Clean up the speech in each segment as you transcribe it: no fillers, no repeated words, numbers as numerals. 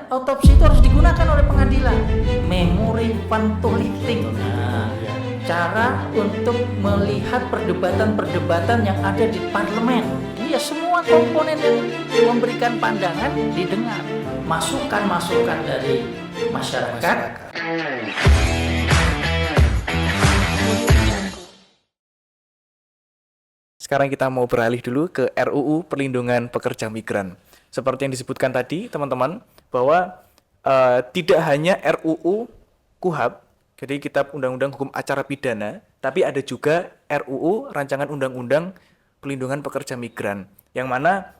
otopsi itu harus digunakan oleh pengadilan. Memory pantolytic. Nah, cara untuk melihat perdebatan-perdebatan yang ada di parlemen. Dia semua komponen yang memberikan pandangan didengar. Masukan-masukan dari masyarakat. Sekarang kita mau beralih dulu ke RUU Perlindungan Pekerja Migran. Seperti yang disebutkan tadi, teman-teman, bahwa tidak hanya RUU KUHP, jadi Kitab Undang-Undang Hukum Acara Pidana, tapi ada juga RUU Rancangan Undang-Undang Perlindungan Pekerja Migran, yang mana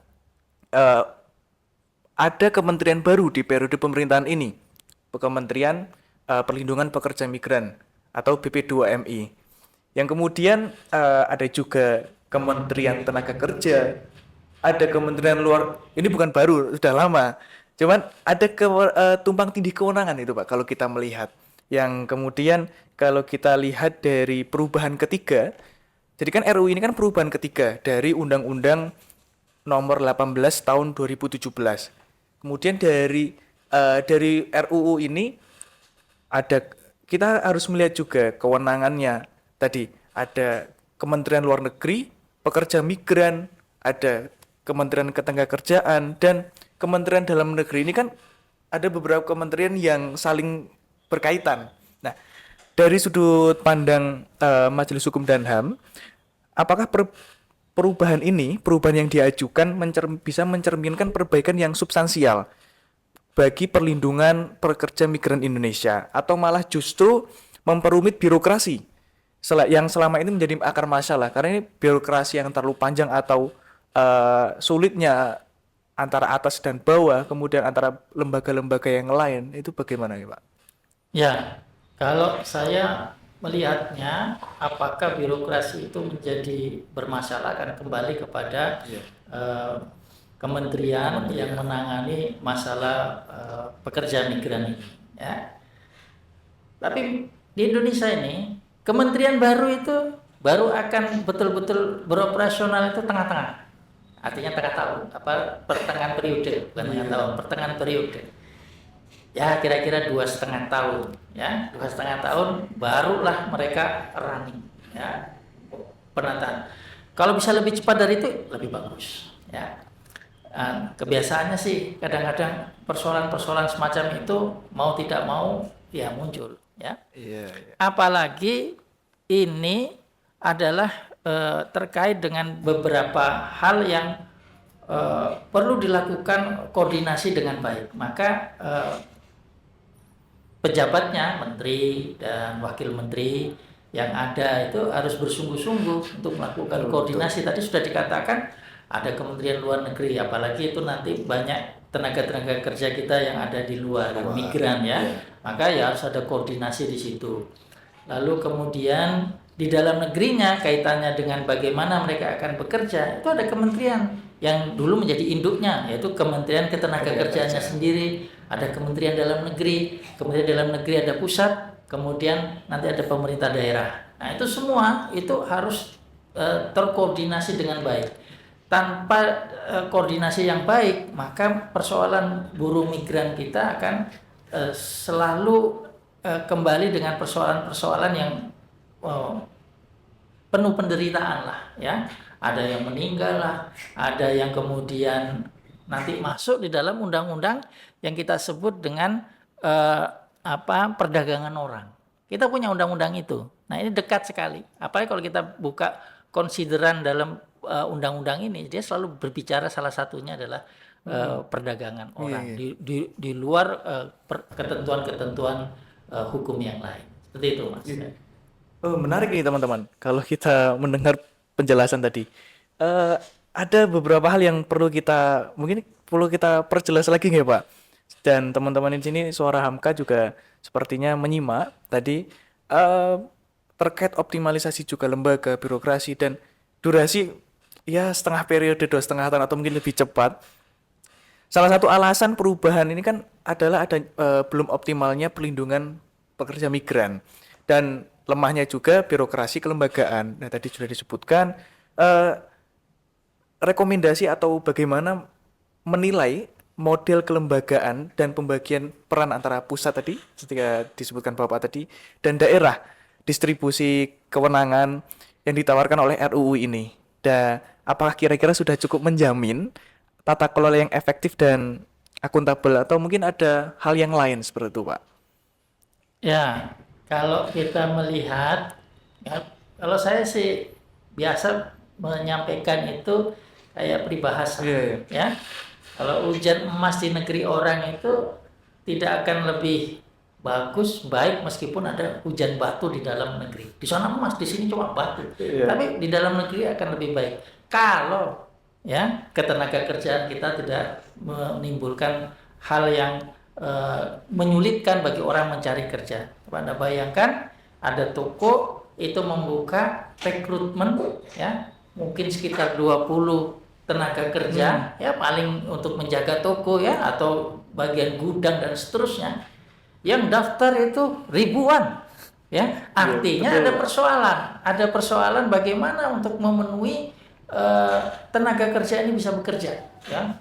ada kementerian baru di periode pemerintahan ini, Kementerian Perlindungan Pekerja Migran atau BP2MI. Yang kemudian ada juga Kementerian Tenaga Kerja, ada Kementerian Luar, ini bukan baru, sudah lama. Cuman ada tumpang tindih kewenangan itu Pak, kalau kita melihat. Yang kemudian kalau kita lihat dari perubahan ketiga, jadi kan RUU ini kan perubahan ketiga dari Undang-Undang nomor 18 tahun 2017. Kemudian dari RUU ini ada, kita harus melihat juga kewenangannya. Tadi ada Kementerian Luar Negeri, Pekerja Migran, ada Kementerian Ketenagakerjaan, dan Kementerian Dalam Negeri. Ini kan ada beberapa kementerian yang saling berkaitan. Nah, dari sudut pandang Majelis Hukum dan HAM, apakah perubahan yang diajukan bisa mencerminkan perbaikan yang substansial bagi perlindungan pekerja migran Indonesia, atau malah justru memperumit birokrasi yang selama ini menjadi akar masalah, karena ini birokrasi yang terlalu panjang atau sulitnya antara atas dan bawah, kemudian antara lembaga-lembaga yang lain, itu bagaimana ya Pak? Ya, kalau saya melihatnya, apakah birokrasi itu menjadi bermasalah, akan kembali kepada kementerian yang menangani masalah pekerja migran ini. Ya. Tapi di Indonesia ini, kementerian baru itu baru akan betul-betul beroperasional itu tengah-tengah. Artinya tengah tahun, pertengahan periode, bukan tengah tahun, pertengahan periode. Ya kira-kira 2,5 tahun, ya 2,5 tahun barulah mereka running, ya penataan. Kalau bisa lebih cepat dari itu lebih bagus, ya. Kebiasaannya sih kadang-kadang persoalan-persoalan semacam itu mau tidak mau ya muncul, ya. Apalagi ini adalah terkait dengan beberapa hal yang perlu dilakukan koordinasi dengan baik. Maka pejabatnya, menteri dan wakil menteri yang ada itu harus bersungguh-sungguh untuk melakukan koordinasi. Tadi sudah dikatakan ada Kementerian Luar Negeri, apalagi itu nanti banyak tenaga-tenaga kerja kita yang ada di luar, migran ya. Maka ya harus ada koordinasi di situ. Lalu kemudian di dalam negerinya kaitannya dengan bagaimana mereka akan bekerja, itu ada kementerian yang dulu menjadi induknya, yaitu Kementerian Ketenagakerjaannya sendiri, ada Kementerian Dalam Negeri, Kementerian Dalam Negeri ada pusat, kemudian nanti ada pemerintah daerah. Nah itu semua itu harus terkoordinasi dengan baik. Tanpa koordinasi yang baik, maka persoalan buruh migran kita akan selalu kembali dengan persoalan-persoalan yang penuh penderitaan lah, ya. Ada yang meninggal lah, ada yang kemudian nanti masuk di dalam undang-undang yang kita sebut dengan perdagangan orang. Kita punya undang-undang itu. Nah ini dekat sekali. Apalagi kalau kita buka konsideran dalam undang-undang ini, dia selalu berbicara salah satunya adalah perdagangan orang di luar ketentuan-ketentuan hukum yang lain. Seperti itu Mas. Oh, menarik nih teman-teman. Kalau kita mendengar penjelasan tadi, ada beberapa hal yang mungkin perlu kita perjelas lagi nggak Pak? Dan teman-teman di sini Suara Hamka juga sepertinya menyimak tadi terkait optimalisasi juga lembaga birokrasi dan durasi ya setengah periode, 2,5 tahun atau mungkin lebih cepat. Salah satu alasan perubahan ini kan adalah ada belum optimalnya perlindungan pekerja migran dan lemahnya juga birokrasi kelembagaan. Nah tadi sudah disebutkan rekomendasi atau bagaimana menilai model kelembagaan dan pembagian peran antara pusat tadi, ketika disebutkan Bapak tadi, dan daerah, distribusi kewenangan yang ditawarkan oleh RUU ini. Dan apakah kira-kira sudah cukup menjamin tata kelola yang efektif dan akuntabel, atau mungkin ada hal yang lain seperti itu, Pak? Ya, kalau kita melihat, ya, kalau saya sih biasa menyampaikan itu kayak peribahasa, Iya. ya. Kalau hujan emas di negeri orang itu tidak akan lebih bagus, baik meskipun ada hujan batu di dalam negeri. Di sana emas, di sini cuma batu. Iya. Tapi di dalam negeri akan lebih baik. Kalau ya ketenaga kerjaan kita tidak menimbulkan hal yang menyulitkan bagi orang mencari kerja. Anda bayangkan ada toko itu membuka rekrutmen, ya mungkin sekitar 20 tenaga kerja, ya paling untuk menjaga toko, ya, atau bagian gudang dan seterusnya. Yang daftar itu ribuan, ya. Artinya ada persoalan bagaimana untuk memenuhi tenaga kerja ini bisa bekerja, ya.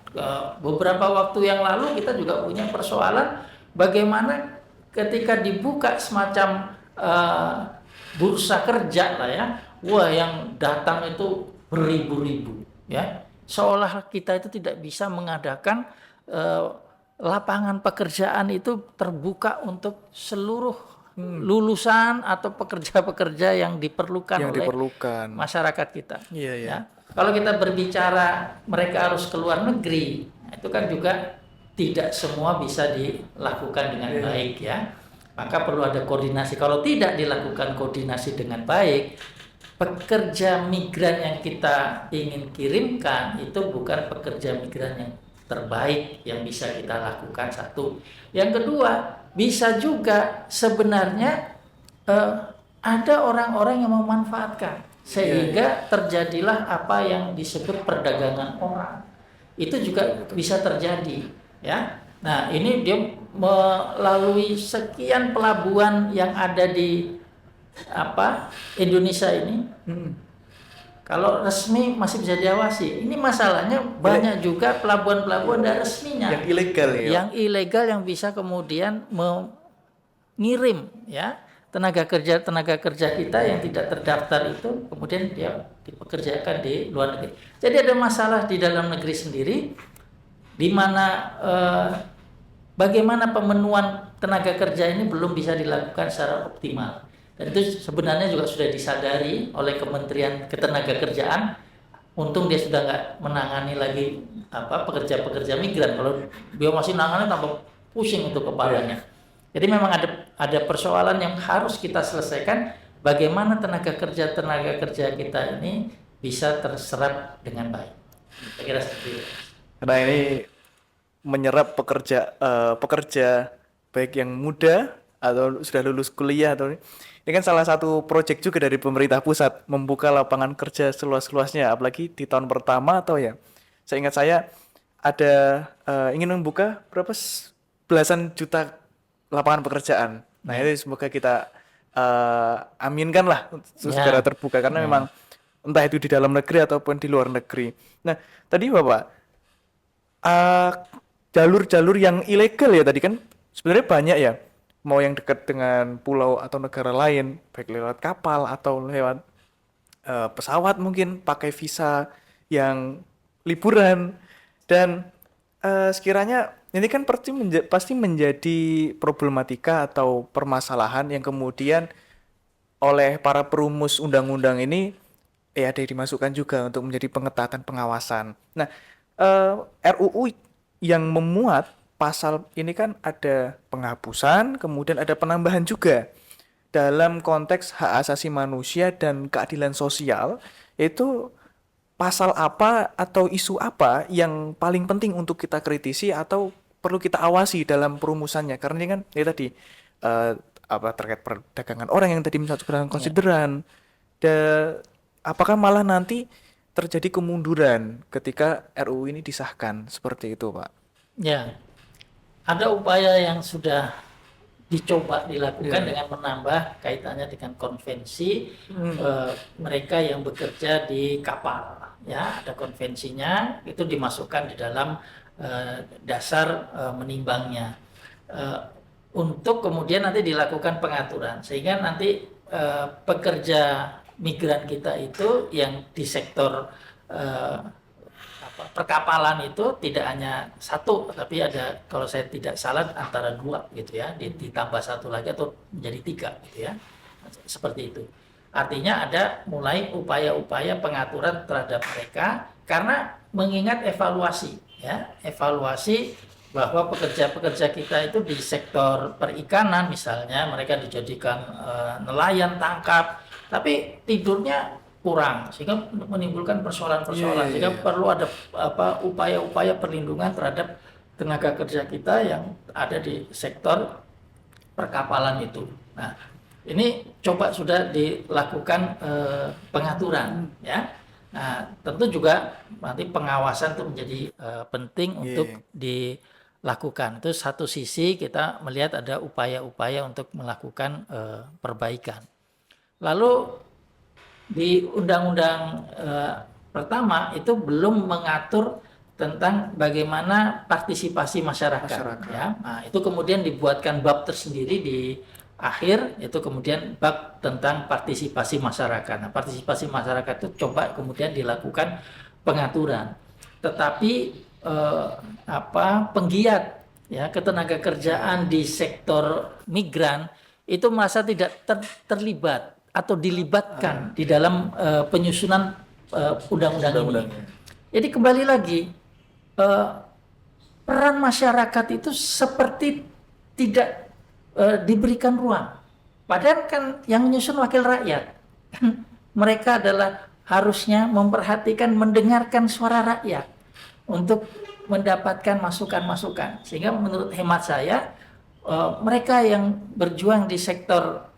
Beberapa waktu yang lalu kita juga punya persoalan bagaimana ketika dibuka semacam bursa kerja lah, ya, wah yang datang itu beribu-ribu, ya, seolah kita itu tidak bisa mengadakan lapangan pekerjaan itu terbuka untuk seluruh lulusan atau pekerja-pekerja yang diperlukan oleh masyarakat kita. Iya. Ya. Kalau kita berbicara mereka harus keluar negeri, itu kan juga tidak semua bisa dilakukan dengan baik, ya. Maka perlu ada koordinasi. Kalau tidak dilakukan koordinasi dengan baik, pekerja migran yang kita ingin kirimkan itu bukan pekerja migran yang terbaik yang bisa kita lakukan, satu. Yang kedua, bisa juga sebenarnya ada orang-orang yang memanfaatkan sehingga terjadilah apa yang disebut perdagangan orang. Itu juga bisa terjadi, ya. Nah, ini dia melalui sekian pelabuhan yang ada di Indonesia ini. Kalau resmi masih bisa diawasi. Ini masalahnya banyak juga pelabuhan-pelabuhan dan resminya. Yang ilegal, ya. Yang ilegal yang bisa kemudian mengirim, ya, tenaga kerja kita yang tidak terdaftar itu kemudian dia dipekerjakan di luar negeri. Jadi ada masalah di dalam negeri sendiri, di mana bagaimana pemenuhan tenaga kerja ini belum bisa dilakukan secara optimal. Dan itu sebenarnya juga sudah disadari oleh Kementerian Ketenagakerjaan. Untung dia sudah nggak menangani lagi pekerja-pekerja migran. Kalau dia masih menangani tambah pusing itu kepalanya. Jadi memang ada persoalan yang harus kita selesaikan. Bagaimana tenaga kerja kita ini bisa terserap dengan baik. Saya kira seperti itu. Karena ini menyerap pekerja baik yang muda atau sudah lulus kuliah, atau ini kan salah satu proyek juga dari pemerintah pusat, membuka lapangan kerja seluas-luasnya, apalagi di tahun pertama, atau ya seingat saya ada ingin membuka berapa belasan juta lapangan pekerjaan. Nah, itu semoga kita aminkan lah segera terbuka, karena memang entah itu di dalam negeri ataupun di luar negeri. Nah, tadi Bapak jalur-jalur yang ilegal, ya, tadi kan sebenarnya banyak, ya, mau yang dekat dengan pulau atau negara lain, baik lewat kapal atau lewat pesawat, mungkin pakai visa yang liburan. Dan sekiranya ini kan pasti menjadi problematika atau permasalahan yang kemudian oleh para perumus undang-undang ini ada yang dimasukkan juga untuk menjadi pengetatan pengawasan. Nah, RUU yang memuat pasal ini kan ada penghapusan, kemudian ada penambahan juga dalam konteks hak asasi manusia dan keadilan sosial. Itu pasal apa atau isu apa yang paling penting untuk kita kritisi atau perlu kita awasi dalam perumusannya? Karena ini kan tadi terkait perdagangan orang yang tadi masuk dalam konsideran. Dan apakah malah nanti terjadi kemunduran ketika RUU ini disahkan seperti itu, Pak? Ya. Ada upaya yang sudah dicoba dilakukan dengan menambah kaitannya dengan konvensi mereka yang bekerja di kapal, ya, ada konvensinya, itu dimasukkan di dalam dasar menimbangnya. Untuk kemudian nanti dilakukan pengaturan sehingga nanti pekerja migran kita itu yang di sektor perkapalan itu tidak hanya satu, tapi ada, kalau saya tidak salah, antara 2 gitu ya, ditambah 1 lagi atau menjadi 3 gitu ya, seperti itu. Artinya ada mulai upaya-upaya pengaturan terhadap mereka karena mengingat evaluasi ya, evaluasi bahwa pekerja-pekerja kita itu di sektor perikanan misalnya, mereka dijadikan nelayan tangkap, tapi tidurnya kurang sehingga menimbulkan persoalan-persoalan, sehingga perlu ada upaya-upaya perlindungan terhadap tenaga kerja kita yang ada di sektor perkapalan itu. Nah, ini coba sudah dilakukan pengaturan ya. Nah, tentu juga nanti pengawasan itu menjadi penting untuk dilakukan. Itu satu sisi kita melihat ada upaya-upaya untuk melakukan perbaikan. Lalu di undang-undang pertama itu belum mengatur tentang bagaimana partisipasi masyarakat. Ya. Nah, itu kemudian dibuatkan bab tersendiri di akhir, itu kemudian bab tentang partisipasi masyarakat. Nah, partisipasi masyarakat itu coba kemudian dilakukan pengaturan. Tetapi penggiat ya ketenaga kerjaan di sektor migran itu merasa tidak terlibat atau dilibatkan di dalam penyusunan undang-undang ini. Jadi kembali lagi, peran masyarakat itu seperti tidak diberikan ruang. Padahal kan yang menyusun wakil rakyat. Mereka adalah harusnya memperhatikan, mendengarkan suara rakyat untuk mendapatkan masukan-masukan. Sehingga menurut hemat saya, mereka yang berjuang di sektor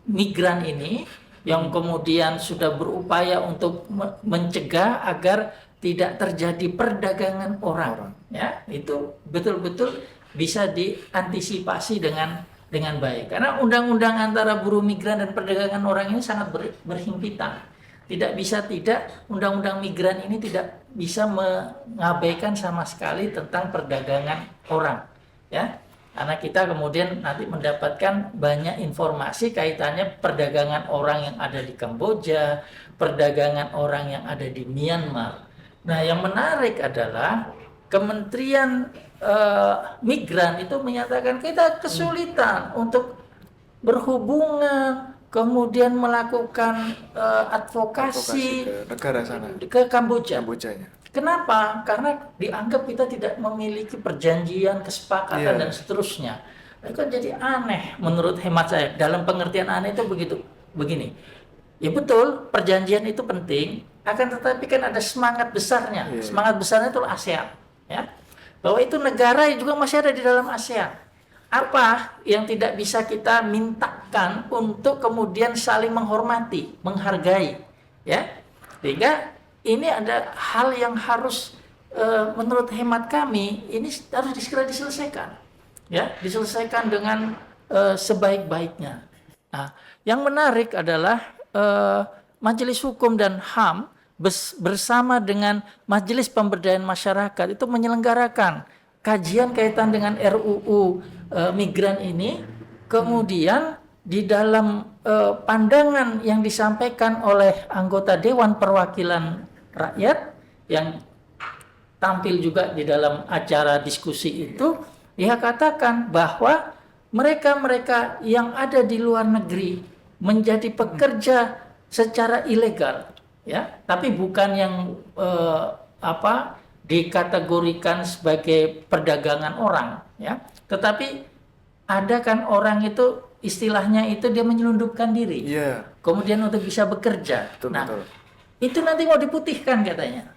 migran ini, yang kemudian sudah berupaya untuk mencegah agar tidak terjadi perdagangan orang, ya itu betul-betul bisa diantisipasi dengan baik. Karena undang-undang antara buruh migran dan perdagangan orang ini sangat berhimpitan. Tidak bisa tidak, undang-undang migran ini tidak bisa mengabaikan sama sekali tentang perdagangan orang, ya. Karena kita kemudian nanti mendapatkan banyak informasi kaitannya perdagangan orang yang ada di Kamboja, perdagangan orang yang ada di Myanmar. Nah, yang menarik adalah Kementerian Migran itu menyatakan kita kesulitan untuk berhubungan, kemudian melakukan advokasi ke negara sana, ke Kamboja. Kambojanya. Kenapa? Karena dianggap kita tidak memiliki perjanjian, kesepakatan dan seterusnya. Itu kan jadi aneh menurut hemat saya. Dalam pengertian aneh itu begini. Ya betul, perjanjian itu penting, akan tetapi kan ada semangat besarnya. Semangat besarnya itu ASEAN, ya. Bahwa itu negara yang juga masih ada di dalam ASEAN. Apa yang tidak bisa kita mintakan untuk kemudian saling menghormati, menghargai, ya. Sehingga ini ada hal yang harus menurut hemat kami ini harus segera diselesaikan, ya, diselesaikan dengan sebaik-baiknya. Nah, yang menarik adalah Majelis Hukum dan HAM bersama dengan Majelis Pemberdayaan Masyarakat itu menyelenggarakan kajian kaitan dengan RUU migran ini. Kemudian di dalam pandangan yang disampaikan oleh anggota Dewan Perwakilan Rakyat yang tampil juga di dalam acara diskusi itu, dia katakan bahwa mereka-mereka yang ada di luar negeri menjadi pekerja secara ilegal, ya, tapi bukan yang dikategorikan sebagai perdagangan orang, ya, tetapi ada kan orang itu istilahnya itu dia menyelundupkan diri, kemudian untuk bisa bekerja. Betul. Itu nanti mau diputihkan katanya,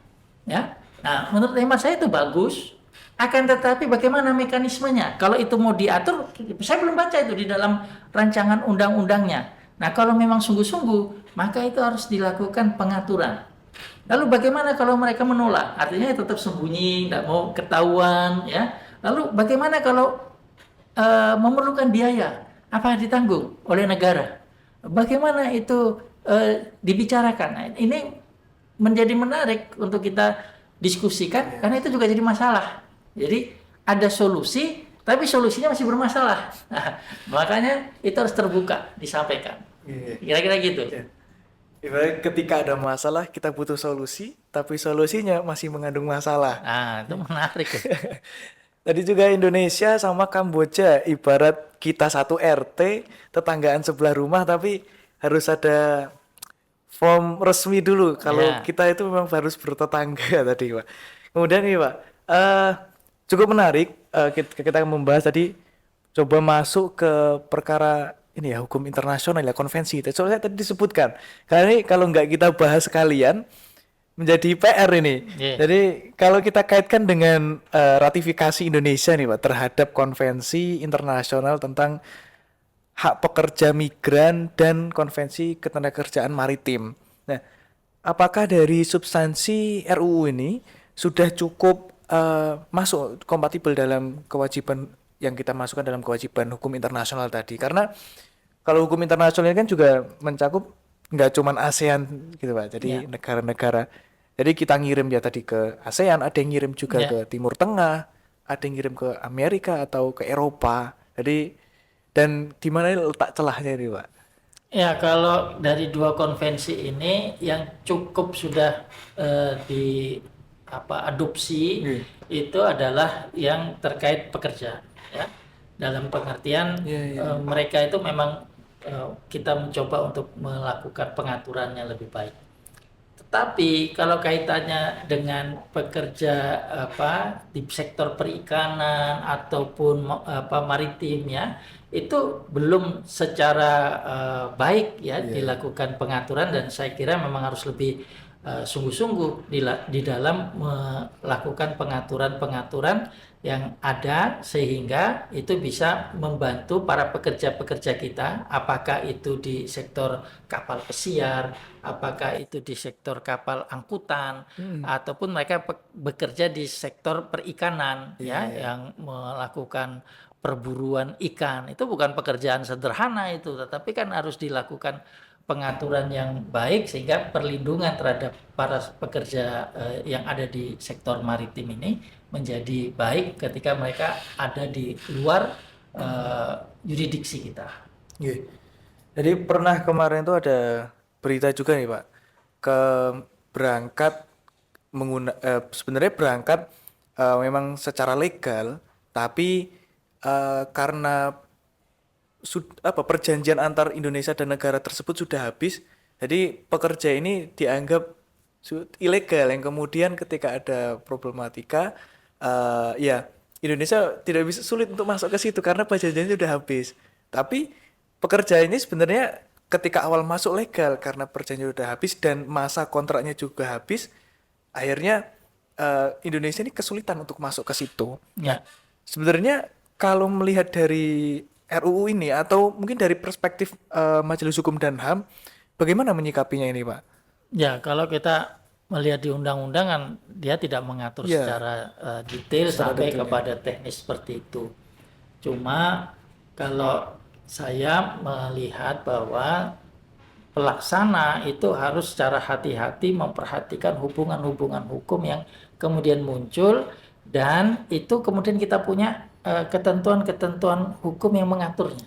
ya. Nah, menurut hemat saya itu bagus. Akan tetapi bagaimana mekanismenya? Kalau itu mau diatur, saya belum baca itu di dalam rancangan undang-undangnya. Nah, kalau memang sungguh-sungguh, maka itu harus dilakukan pengaturan. Lalu bagaimana kalau mereka menolak? Artinya tetap sembunyi, tidak mau ketahuan, ya. Lalu bagaimana kalau memerlukan biaya? Apa ditanggung oleh negara? Bagaimana itu dibicarakan? Nah, ini menjadi menarik untuk kita diskusikan karena itu juga jadi masalah. Jadi ada solusi tapi solusinya masih bermasalah. Nah, makanya itu harus terbuka disampaikan. Kira-kira gitu. Ibarat ketika ada masalah kita butuh solusi, tapi solusinya masih mengandung masalah. Nah, itu menarik. Tadi juga Indonesia sama Kamboja, ibarat kita satu RT, tetanggaan sebelah rumah, tapi harus ada form resmi dulu. Kalau Ya. kita itu memang harus bertetangga tadi, Pak. Kemudian nih, Pak, cukup menarik kita membahas tadi, coba masuk ke perkara ini ya, hukum internasional ya, konvensi. Soalnya tadi disebutkan, karena ini kalau nggak kita bahas sekalian, menjadi PR ini. Iya. Jadi kalau kita kaitkan dengan ratifikasi Indonesia nih Pak terhadap konvensi internasional tentang hak pekerja migran dan konvensi ketenagakerjaan maritim. Nah, apakah dari substansi RUU ini sudah cukup masuk kompatibel dalam kewajiban yang kita masukkan dalam kewajiban hukum internasional tadi? Karena kalau hukum internasional ini kan juga mencakup nggak cuman ASEAN gitu Pak. Jadi negara-negara. Jadi kita ngirim ya tadi ke ASEAN, ada yang ngirim juga Ya. ke Timur Tengah, ada yang ngirim ke Amerika atau ke Eropa. Jadi dan di mana letak celahnya ini Pak? Ya, kalau dari dua konvensi ini yang cukup sudah di adopsi itu adalah yang terkait pekerja, ya. Dalam pengertian mereka itu memang kita mencoba untuk melakukan pengaturannya lebih baik. Tetapi kalau kaitannya dengan pekerja di sektor perikanan ataupun maritim ya, itu belum secara baik ya dilakukan pengaturan, dan saya kira memang harus lebih sungguh-sungguh di dalam melakukan pengaturan-pengaturan yang ada sehingga itu bisa membantu para pekerja-pekerja kita, apakah itu di sektor kapal pesiar, apakah itu di sektor kapal angkutan, ataupun mereka bekerja di sektor perikanan yang melakukan perburuan ikan. Itu bukan pekerjaan sederhana itu, tetapi kan harus dilakukan pengaturan yang baik sehingga perlindungan terhadap para pekerja yang ada di sektor maritim ini menjadi baik ketika mereka ada di luar yurisdiksi kita. Jadi pernah kemarin itu ada berita juga nih Pak, ke berangkat sebenarnya berangkat memang secara legal, tapi karena perjanjian antar Indonesia dan negara tersebut sudah habis, jadi pekerja ini dianggap ilegal, yang kemudian ketika ada problematika ya Indonesia tidak bisa, sulit untuk masuk ke situ karena perjanjiannya sudah habis. Tapi pekerja ini sebenarnya ketika awal masuk legal karena perjanjian sudah habis dan masa kontraknya juga habis, akhirnya Indonesia ini kesulitan untuk masuk ke situ. Ya. Sebenarnya kalau melihat dari RUU ini atau mungkin dari perspektif Majelis Hukum dan HAM, bagaimana menyikapinya ini, Pak? Ya, kalau kita melihat di undang-undang kan dia tidak mengatur secara detail sampai kepada teknis seperti itu. Cuma kalau saya melihat bahwa pelaksana itu harus secara hati-hati memperhatikan hubungan-hubungan hukum yang kemudian muncul, dan itu kemudian kita punya ketentuan-ketentuan hukum yang mengaturnya.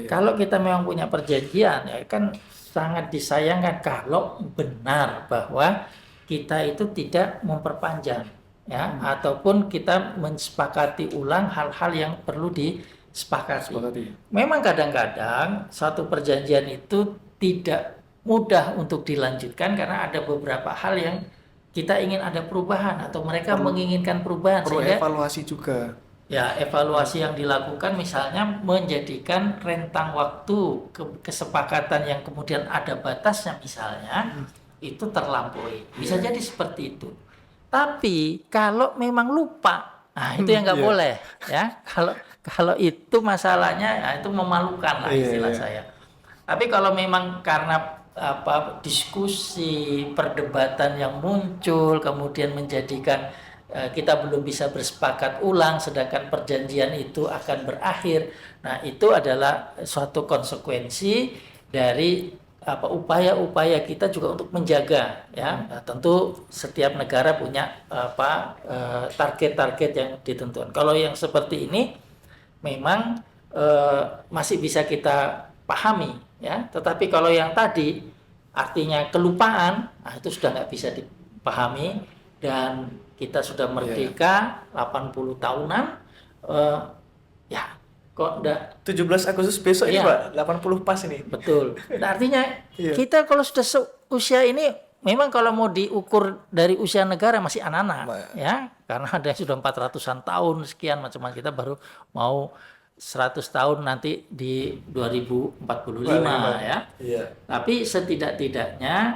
Kalau kita memang punya perjanjian, ya kan sangat disayangkan kalau benar bahwa kita itu tidak memperpanjang, ya, ataupun kita mensepakati ulang hal-hal yang perlu disepakati. Memang kadang-kadang satu perjanjian itu tidak mudah untuk dilanjutkan karena ada beberapa hal yang kita ingin ada perubahan atau mereka menginginkan perubahan, Perlu sehingga evaluasi juga. ya evaluasi yang dilakukan misalnya menjadikan rentang waktu kesepakatan yang kemudian ada batasnya misalnya itu terlampaui. Bisa jadi seperti itu. Tapi kalau memang lupa, nah itu yang nggak boleh ya. Kalau itu masalahnya, ya itu memalukan lah istilah saya. Tapi kalau memang karena diskusi, perdebatan yang muncul kemudian menjadikan kita belum bisa bersepakat ulang sedangkan perjanjian itu akan berakhir. Nah, itu adalah suatu konsekuensi dari upaya-upaya kita juga untuk menjaga ya. Nah, tentu setiap negara punya target-target yang ditentukan. Kalau yang seperti ini memang masih bisa kita pahami ya, tetapi kalau yang tadi artinya kelupaan, nah itu sudah nggak bisa dipahami. Dan kita sudah merdeka 80 tahunan, ya kok enggak. 17 Agustus besok ini Iya. Pak, 80 pas ini. Betul. Nah, artinya Iya. kita kalau sudah usia ini memang kalau mau diukur dari usia negara masih anak-anak ya, karena ada yang sudah 400-an tahun sekian macam-macam, kita baru mau 100 tahun nanti di 2045 ya. Iya. Tapi setidak-tidaknya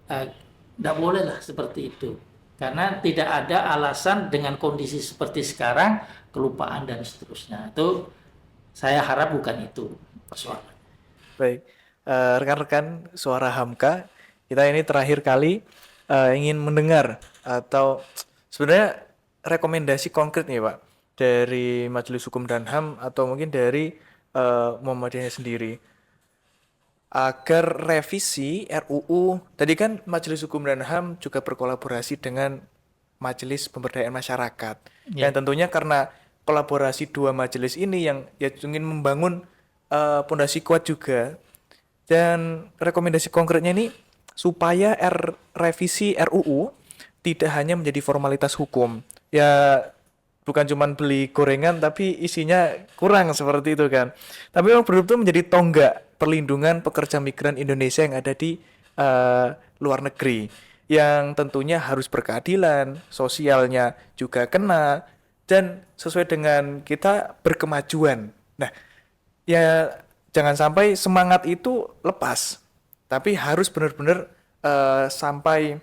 tidak bolehlah seperti itu. Karena tidak ada alasan dengan kondisi seperti sekarang kelupaan dan seterusnya. Itu saya harap bukan itu persoalan. Baik, rekan-rekan Suara Hamka, kita ini terakhir kali ingin mendengar atau sebenarnya rekomendasi konkret nih Pak dari Majelis Hukum dan HAM atau mungkin dari Muhammadiyah sendiri agar revisi RUU. Tadi kan Majelis Hukum dan HAM juga berkolaborasi dengan Majelis Pemberdayaan Masyarakat. Dan tentunya karena kolaborasi dua majelis ini yang ya ingin membangun pondasi kuat juga. Dan rekomendasi konkretnya ini supaya revisi RUU tidak hanya menjadi formalitas hukum. Ya bukan cuma beli gorengan tapi isinya kurang seperti itu kan. Tapi memang betul-betul menjadi tonggak perlindungan pekerja migran Indonesia yang ada di luar negeri. Yang tentunya harus berkeadilan, sosialnya juga kena, dan sesuai dengan kita berkemajuan. Nah, ya jangan sampai semangat itu lepas, tapi harus benar-benar sampai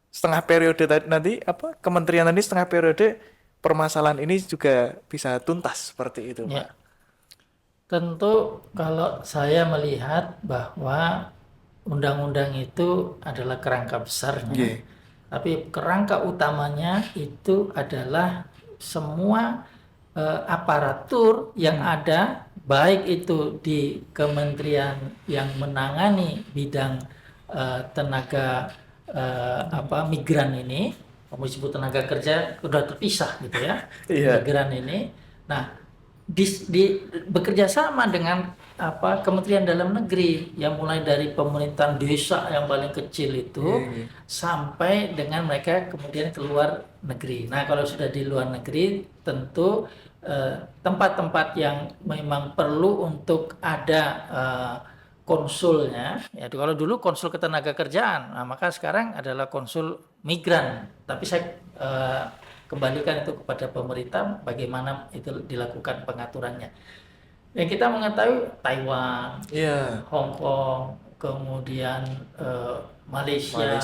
setengah periode nanti kementerian nanti setengah periode permasalahan ini juga bisa tuntas seperti itu, Pak. Ya. Tentu kalau saya melihat bahwa undang-undang itu adalah kerangka besarnya, tapi kerangka utamanya itu adalah semua aparatur yang ada, baik itu di kementerian yang menangani bidang tenaga migran ini, kamu disebut tenaga kerja sudah terpisah gitu ya, migran ini. Nah, bekerja sama dengan Kementerian Dalam Negeri yang mulai dari pemerintahan desa yang paling kecil itu sampai dengan mereka kemudian keluar negeri. Nah, kalau sudah di luar negeri tentu tempat-tempat yang memang perlu untuk ada konsulnya ya, kalau dulu konsul ketenaga kerjaan, nah maka sekarang adalah konsul migran. Tapi saya kembalikan itu kepada pemerintah bagaimana itu dilakukan pengaturannya. Yang kita mengetahui Taiwan, Hong Kong, kemudian Malaysia,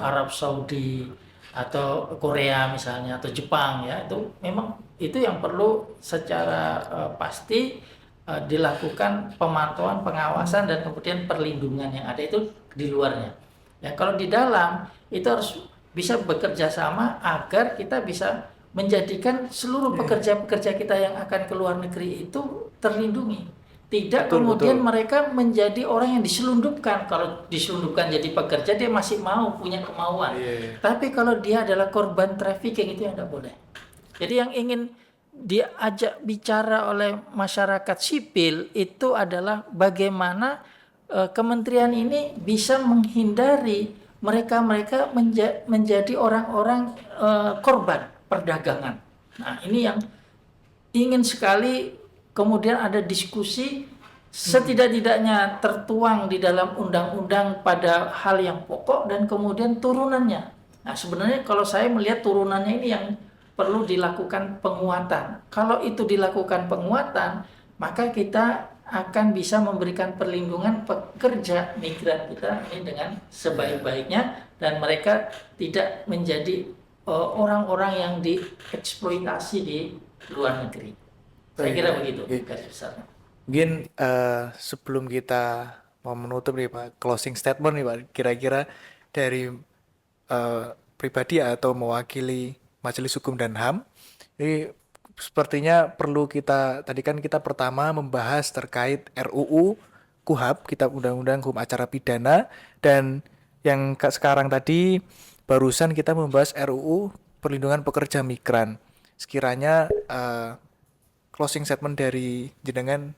Arab Saudi, atau Korea misalnya, atau Jepang ya, itu memang itu yang perlu secara pasti dilakukan pemantauan, pengawasan, dan kemudian perlindungan yang ada itu di luarnya. Ya, kalau di dalam itu harus bisa bekerja sama agar kita bisa menjadikan seluruh pekerja-pekerja kita yang akan ke luar negeri itu terlindungi. Tidak kemudian mereka menjadi orang yang diselundupkan. Kalau diselundupkan jadi pekerja, dia masih mau, punya kemauan. Tapi kalau dia adalah korban trafficking, itu yang tidak boleh. Jadi yang ingin diajak bicara oleh masyarakat sipil itu adalah bagaimana kementerian ini bisa menghindari mereka menjadi orang-orang korban perdagangan. Nah, ini yang ingin sekali kemudian ada diskusi setidak-tidaknya tertuang di dalam undang-undang pada hal yang pokok dan kemudian turunannya. Nah, sebenarnya kalau saya melihat turunannya ini yang perlu dilakukan penguatan. Kalau itu dilakukan penguatan, maka kita akan bisa memberikan perlindungan pekerja migran kita ini dengan sebaik-baiknya dan mereka tidak menjadi orang-orang yang dieksploitasi di luar negeri. Saya kira begitu garis besarnya. Mungkin sebelum kita mau menutup nih Pak, closing statement nih Pak, kira-kira dari pribadi atau mewakili Majelis Hukum dan HAM, ini sepertinya perlu kita, tadi kan kita pertama membahas terkait RUU KUHP, Kitab Undang-Undang Hukum Acara Pidana, dan yang sekarang tadi barusan kita membahas RUU Perlindungan Pekerja Migran. Sekiranya closing statement dari jenengan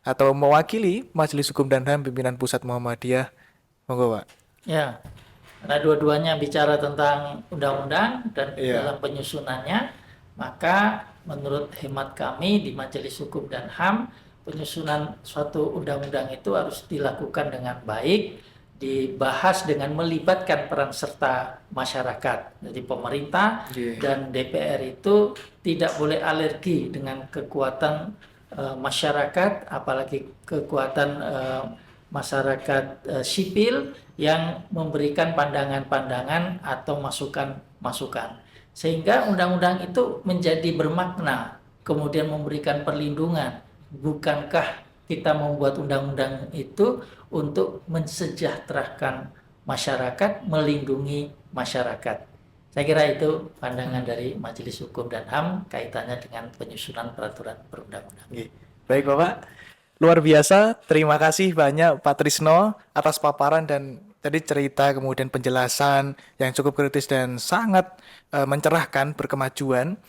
atau mewakili Majelis Hukum dan HAM Pimpinan Pusat Muhammadiyah, monggo Pak. Ya, karena dua-duanya bicara tentang undang-undang dan Iya. dalam penyusunannya, maka menurut hemat kami di Majelis Hukum dan HAM, penyusunan suatu undang-undang itu harus dilakukan dengan baik, dibahas dengan melibatkan peran serta masyarakat. Jadi pemerintah dan DPR itu tidak boleh alergi dengan kekuatan masyarakat, apalagi kekuatan masyarakat sipil yang memberikan pandangan-pandangan atau masukan-masukan. Sehingga undang-undang itu menjadi bermakna, kemudian memberikan perlindungan. Bukankah kita membuat undang-undang itu untuk mensejahterakan masyarakat, melindungi masyarakat? Saya kira itu pandangan dari Majelis Hukum dan HAM kaitannya dengan penyusunan peraturan perundang-undangan. Baik Bapak, luar biasa. Terima kasih banyak Pak Trisno atas paparan dan tadi cerita kemudian penjelasan yang cukup kritis dan sangat mencerahkan, berkemajuan.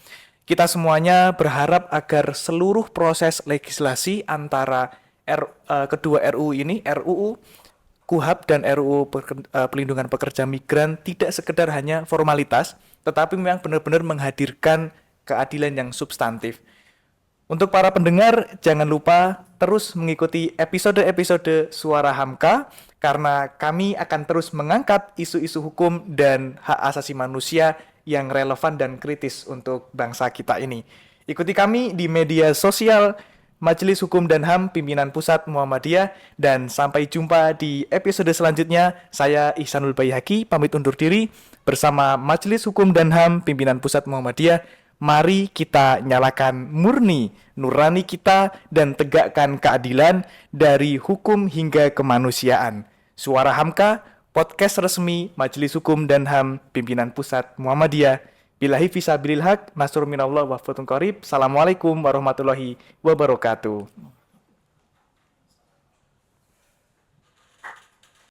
Kita semuanya berharap agar seluruh proses legislasi antara kedua RUU ini, RUU KUHP dan RUU Perlindungan Pekerja Migran tidak sekedar hanya formalitas, tetapi memang benar-benar menghadirkan keadilan yang substantif. Untuk para pendengar, jangan lupa terus mengikuti episode-episode Suara Hamka, karena kami akan terus mengangkat isu-isu hukum dan hak asasi manusia yang relevan dan kritis untuk bangsa kita ini. Ikuti kami di media sosial Majelis Hukum dan HAM Pimpinan Pusat Muhammadiyah, dan sampai jumpa di episode selanjutnya. Saya Ihsanul Baihaqi pamit undur diri bersama Majelis Hukum dan HAM Pimpinan Pusat Muhammadiyah. Mari kita nyalakan murni nurani kita dan tegakkan keadilan dari hukum hingga kemanusiaan. Suara Hamka, podcast resmi Majelis Hukum dan HAM Pimpinan Pusat Muhammadiyah. Billahi fisabilil haq, nasrun minallah wa fatun qarib. Assalamualaikum warahmatullahi wabarakatuh.